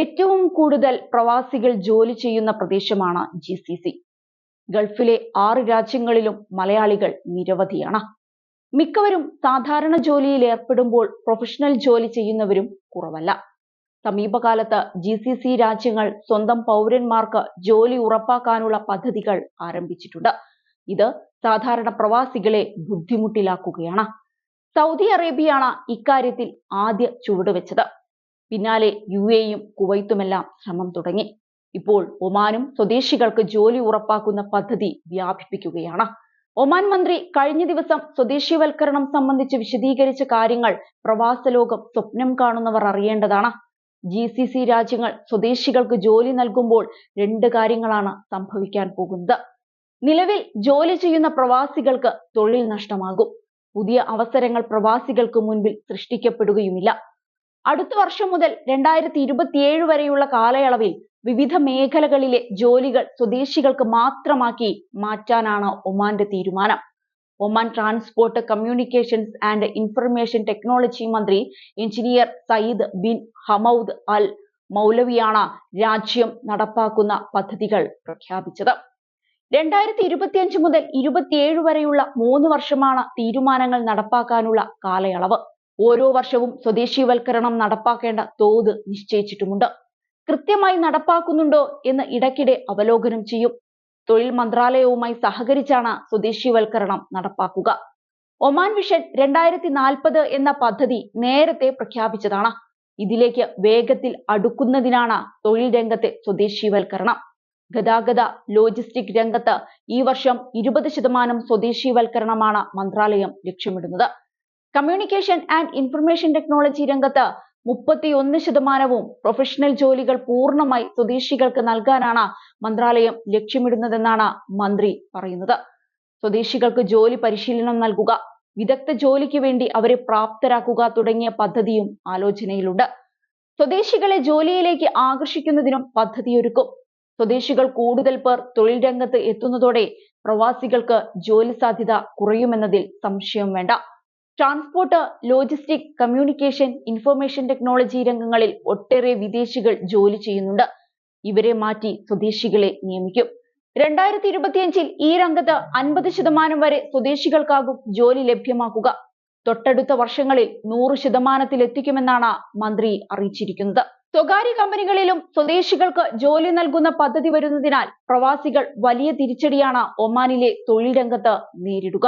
ഏറ്റവും കൂടുതൽ പ്രവാസികൾ ജോലി ചെയ്യുന്ന പ്രദേശമാണ് GCC. ഗൾഫിലെ 6 രാജ്യങ്ങളിലും മലയാളികൾ നിരവധിയാണ്. മിക്കവരും സാധാരണ ജോലിയിൽ ഏർപ്പെടുമ്പോൾ പ്രൊഫഷണൽ ജോലി ചെയ്യുന്നവരും കുറവല്ല. സമീപകാലത്ത് GCC രാജ്യങ്ങൾ സ്വന്തം പൗരന്മാർക്ക് ജോലി ഉറപ്പാക്കാനുള്ള പദ്ധതികൾ ആരംഭിച്ചിട്ടുണ്ട്. ഇത് സാധാരണ പ്രവാസികളെ ബുദ്ധിമുട്ടിലാക്കുകയാണ്. സൗദി അറേബ്യയാണ് ഇക്കാര്യത്തിൽ ആദ്യ ചുവടുവെച്ചത്. പിന്നാലെ UAEയും കുവൈത്തുമെല്ലാം ശ്രമം തുടങ്ങി. ഇപ്പോൾ ഒമാനും സ്വദേശികൾക്ക് ജോലി ഉറപ്പാക്കുന്ന പദ്ധതി വ്യാപിപ്പിക്കുകയാണ്. ഒമാൻ മന്ത്രി കഴിഞ്ഞ ദിവസം സ്വദേശിവൽക്കരണം സംബന്ധിച്ച് വിശദീകരിച്ച കാര്യങ്ങൾ പ്രവാസ ലോകം സ്വപ്നം കാണുന്നവർ അറിയേണ്ടതാണ്. GCC രാജ്യങ്ങൾ സ്വദേശികൾക്ക് ജോലി നൽകുമ്പോൾ 2 കാര്യങ്ങളാണ് സംഭവിക്കാൻ പോകുന്നത്. നിലവിൽ ജോലി ചെയ്യുന്ന പ്രവാസികൾക്ക് തൊഴിൽ നഷ്ടമാകും. പുതിയ അവസരങ്ങൾ പ്രവാസികൾക്ക് മുൻപിൽ സൃഷ്ടിക്കപ്പെടുകയുമില്ല. അടുത്ത വർഷം മുതൽ 2027 വരെയുള്ള കാലയളവിൽ വിവിധ മേഖലകളിലെ ജോലികൾ സ്വദേശികൾക്ക് മാത്രമാക്കി മാറ്റാനാണ് ഒമാന്റെ തീരുമാനം. Oman transport, communications and information technology മന്ത്രി എഞ്ചിനീയർ സയ്യിദ് ബിൻ ഹമൌദ് അൽ മൗലവിയാണ് രാജ്യം നടപ്പാക്കുന്ന പദ്ധതികൾ പ്രഖ്യാപിച്ചത്. 2025 മുതൽ 27 വരെയുള്ള 3 വർഷമാണ് തീരുമാനങ്ങൾ നടപ്പാക്കാനുള്ള കാലയളവ്. ഓരോ വർഷവും സ്വദേശിവൽക്കരണം നടപ്പാക്കേണ്ട തോത് നിശ്ചയിച്ചിട്ടുമുണ്ട്. കൃത്യമായി നടപ്പാക്കുന്നുണ്ടോ എന്ന് ഇടയ്ക്കിടെ അവലോകനം ചെയ്യും. തൊഴിൽ മന്ത്രാലയവുമായി സഹകരിച്ചാണ് സ്വദേശിവൽക്കരണം നടപ്പാക്കുക. ഒമാൻ വിഷൻ 2040 എന്ന പദ്ധതി നേരത്തെ പ്രഖ്യാപിച്ചതാണ്. ഇതിലേക്ക് വേഗത്തിൽ അടുക്കുന്നതിനാണ് തൊഴിൽ രംഗത്തെ സ്വദേശിവൽക്കരണം. ഗതാഗത ലോജിസ്റ്റിക് രംഗത്ത് ഈ വർഷം 20% സ്വദേശിവൽക്കരണമാണ് മന്ത്രാലയം ലക്ഷ്യമിടുന്നത്. കമ്മ്യൂണിക്കേഷൻ ആൻഡ് ഇൻഫർമേഷൻ ടെക്നോളജി രംഗത്ത് 31%, പ്രൊഫഷണൽ ജോലികൾ പൂർണ്ണമായി സ്വദേശികൾക്ക് നൽകാനാണ് മന്ത്രാലയം ലക്ഷ്യമിടുന്നതെന്നാണ് മന്ത്രി പറയുന്നത്. സ്വദേശികൾക്ക് ജോലി പരിശീലനം നൽകുക, വിദഗ്ധ ജോലിക്ക് വേണ്ടി അവരെ പ്രാപ്തരാക്കുക തുടങ്ങിയ പദ്ധതിയും ആലോചനയിലുണ്ട്. സ്വദേശികളെ ജോലിയിലേക്ക് ആകർഷിക്കുന്നതിനും പദ്ധതിയൊരുക്കും. സ്വദേശികൾ കൂടുതൽ പേർ തൊഴിൽ രംഗത്ത് എത്തുന്നതോടെ പ്രവാസികൾക്ക് ജോലി സാധ്യത കുറയുമെന്നതിൽ സംശയം വേണ്ട. Transport, logistic, communication, information technology രംഗങ്ങളിൽ ഒട്ടേറെ വിദേശികൾ ജോലി ചെയ്യുന്നുണ്ട്. ഇവരെ മാറ്റി സ്വദേശികളെ നിയമിക്കും. 2025 ഈ രംഗത്ത് 50% വരെ സ്വദേശികൾക്കാകും ജോലി ലഭ്യമാക്കുക. തൊട്ടടുത്ത വർഷങ്ങളിൽ 100% എത്തിക്കുമെന്നാണ് മന്ത്രി അറിയിച്ചിരിക്കുന്നത്. സ്വകാര്യ കമ്പനികളിലും സ്വദേശികൾക്ക് ജോലി നൽകുന്ന പദ്ധതി വരുന്നതിനാൽ പ്രവാസികൾ വലിയ തിരിച്ചടിയാണ് ഒമാനിലെ തൊഴിൽ രംഗത്ത് നേരിടുക.